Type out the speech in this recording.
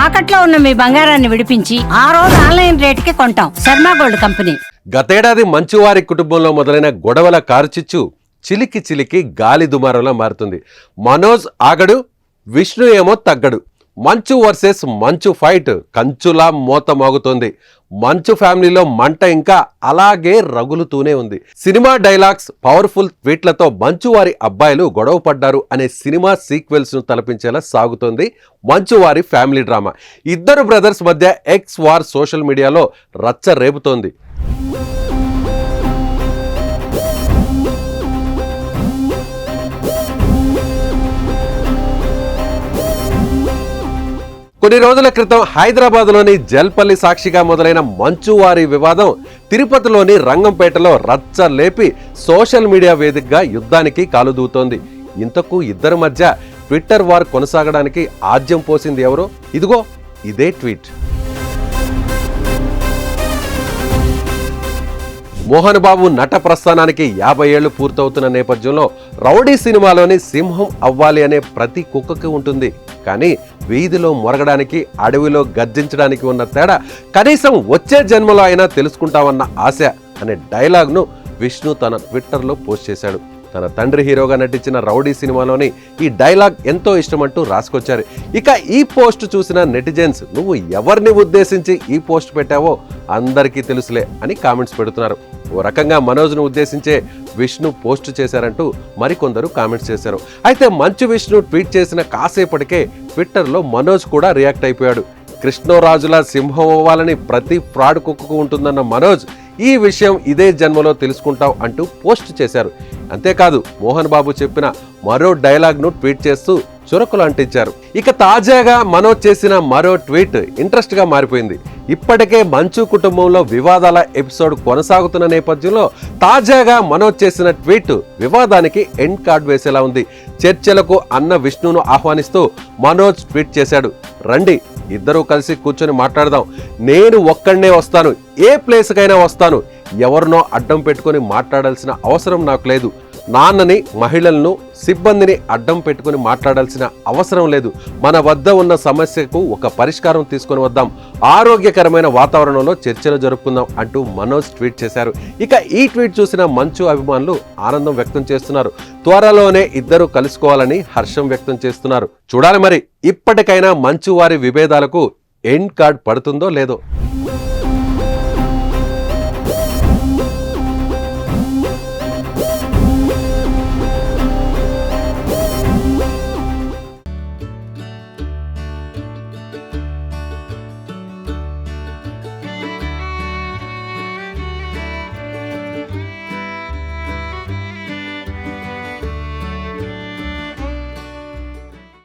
తాకట్లో ఉన్న మీ బంగారాన్ని విడిపించి ఆ రోజు ఆన్లైన్ రేటుకి కొంటాం. Sharma gold company. గతేడాది మంచువారి కుటుంబంలో మొదలైన గొడవల కారుచిచ్చు చిలికి చిలికి గాలి దుమారంలా మారుతుంది. మనోజ్ ఆగడు, విష్ణు ఏమో తగ్గడు. మంచు వర్సెస్ మంచు ఫైట్ కంచులా మోత మోగుతోంది. మంచు ఫ్యామిలీలో మంట ఇంకా అలాగే రగులుతూనే ఉంది. సినిమా డైలాగ్స్, పవర్ఫుల్ ట్వీట్లతో మంచు వారి అబ్బాయిలు గొడవ పడ్డారు అనే సినిమా సీక్వెల్స్ ను తలపించేలా సాగుతోంది మంచు వారి ఫ్యామిలీ డ్రామా. ఇద్దరు బ్రదర్స్ మధ్య ఎక్స్ వార్ సోషల్ మీడియాలో రచ్చ రేపుతోంది. కొన్ని రోజుల క్రితం హైదరాబాద్లోని జల్పల్లి సాక్షిగా మొదలైన మంచువారి వివాదం తిరుపతిలోని రంగంపేటలో రచ్చ లేపి సోషల్ మీడియా వేదికగా యుద్ధానికి కాలుదూతోంది. ఇంతకు ఇద్దరి మధ్య ట్విట్టర్ వార్ కొనసాగడానికి ఆజ్యం పోసింది ఎవరో? ఇదిగో ఇదే ట్వీట్. మోహన్ బాబు నట ప్రస్థానానికి 50 ఏళ్లు పూర్తవుతున్న నేపథ్యంలో రౌడీ సినిమాలోని సింహం అవ్వాలి అనే ప్రతి కుక్కకి ఉంటుంది. కానీ వీధిలో మొరగడానికి, అడవిలో గర్జించడానికి ఉన్న తేడా కనీసం వచ్చే జన్మలో అయినా తెలుసుకుంటామన్న ఆశ అనే డైలాగ్ను విష్ణు తన ట్విట్టర్లో పోస్ట్ చేశాడు. తన తండ్రి హీరోగా నటించిన రౌడీ సినిమాలోని ఈ డైలాగ్ ఎంతో ఇష్టమంటూ రాసుకొచ్చారు. ఇక ఈ పోస్ట్ చూసిన నెటిజన్స్, నువ్వు ఎవరిని ఉద్దేశించి ఈ పోస్ట్ పెట్టావో అందరికీ తెలుసులే అని కామెంట్స్ పెడుతున్నారు. ఓ రకంగా మనోజ్ను ఉద్దేశించే విష్ణు పోస్ట్ చేశారంటూ మరికొందరు కామెంట్స్ చేశారు. అయితే మంచు విష్ణు ట్వీట్ చేసిన కాసేపటికే ట్విట్టర్లో మనోజ్ కూడా రియాక్ట్ అయిపోయాడు. కృష్ణరాజులా సింహం అవ్వాలని ప్రతి ఫ్రాడ్ కుక్కకు ఉంటుందన్న మనోజ్ ఈ విషయం ఇదే జన్మలో తెలుసుకుంటాం అంటూ పోస్ట్ చేశారు. అంతేకాదు మోహన్ బాబు చెప్పిన మరో డైలాగ్ను ట్వీట్ చేస్తూ చురకులు అంటించారు. ఇక తాజాగా మనోజ్ చేసిన మరో ట్వీట్ ఇంట్రెస్ట్ గా మారిపోయింది. ఇప్పటికే మంచు కుటుంబంలో వివాదాల ఎపిసోడ్ కొనసాగుతున్న నేపథ్యంలో తాజాగా మనోజ్ చేసిన ట్వీట్ వివాదానికి ఎండ్ కార్డ్ వేసేలా ఉంది. చర్చలకు అన్న విష్ణును ఆహ్వానిస్తూ మనోజ్ ట్వీట్ చేశాడు. రండి, ఇద్దరూ కలిసి కూర్చొని మాట్లాడదాం. నేను ఒక్కడనే వస్తాను, ఏ ప్లేస్కైనా వస్తాను. ఎవరినో అడ్డం పెట్టుకుని మాట్లాడాల్సిన అవసరం నాకు లేదు. నాన్నని, మహిళలను, సిబ్బందిని అడ్డం పెట్టుకుని మాట్లాడాల్సిన అవసరం లేదు. మన వద్ద ఉన్న సమస్యకు ఒక పరిష్కారం తీసుకొని వద్దాం. ఆరోగ్యకరమైన వాతావరణంలో చర్చలు జరుపుకుందాం అంటూ మనోజ్ ట్వీట్ చేశారు. ఇక ఈ ట్వీట్ చూసిన మంచు అభిమానులు ఆనందం వ్యక్తం చేస్తున్నారు. త్వరలోనే ఇద్దరు కలుసుకోవాలని హర్షం వ్యక్తం చేస్తున్నారు. చూడాలి మరి ఇప్పటికైనా మంచు వారి విభేదాలకు ఎండ్ కార్డ్ పడుతుందో లేదో.